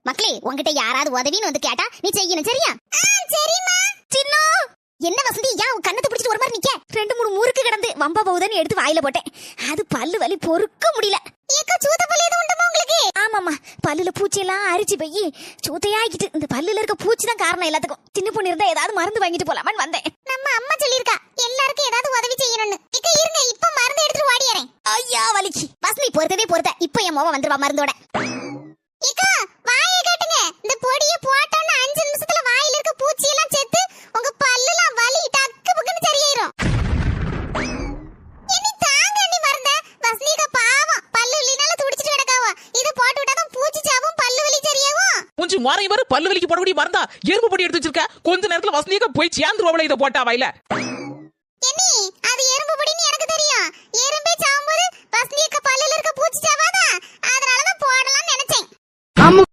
மக்களே, உன்கிட்ட யாராவது உதவின்னு வந்து கேட்டா நீ செய்யணும், சரியா? சரிம்மா. சின்ன என்ன வசந்தி, ஏன் கண்ணத்தை பிடிச்சிட்டு ஒரு மாதிரி நிக்க? 2-3 முறுக்கு கிடந்து வம்பா போகுதுன்னு எடுத்து வாயில போட்டேன். அது பல்லு வலி பொறுக்க முடியல. ஏக்கா, சூத்த பல்லு எதுவும் உண்டுமா உங்களுக்கு? ஆமாம்மா, பல்லுல பூச்சியெல்லாம் அரிச்சு போய் சூத்தையாகிட்டு. இந்த பல்லுல இருக்க பூச்சி தான் காரணம் எல்லாத்துக்கும். சின்ன பொண்ணு இருந்தா ஏதாவது மருந்து வாங்கிட்டு போலாமான்னு வந்தேன். நம்ம அம்மா சொல்லியிருக்கா எல்லாருக்கும் ஏதாவது உதவி செய்யணும்னு. இக்க இருங்க, இப்ப மருந்து எடுத்துட்டு ஓடியறேன். ஐயா வலிக்கு. வசந்தி பொறுத்த இப்ப என் மோவ வந்துருவா மருந்தோட. இக்கா வாயை கேட்டுங்க. இந்த பொடியை போட்டோன்னு 5 நிமிஷத்துல வாயில இருக்க பூச்சி எல்லாம் செத்து உங்க பல்லுல வலி டக்கு புக்குன்னு சரியாயிரும். இனி தாங்க நீ மறந்த. வசந்திகா பாவம் பல்லு வலினால துடிச்சிட்டு கிடக்காவ. இத போட்டு விட்டாதான் பூச்சி சாவும், பல்லு வலி சரியாவும். கொஞ்ச மாறி வர பல்லு வலிக்கு போடக்கூடிய மருந்தா எறும்பு பொடி எடுத்து வச்சிருக்க. கொஞ்ச நேரத்துல வசந்திகா போய் சேர்ந்துருவாளே இத போட்டா வாயில. இனி அது எறும்பு பொடின்னு எனக்கு தெரியும். எறும்பே சாவும்போது வசந்திகா பல்லுல இருக்க பூச்சி சாவாதா? அதனால தான் போடலாம்னு நினைச்சேன்.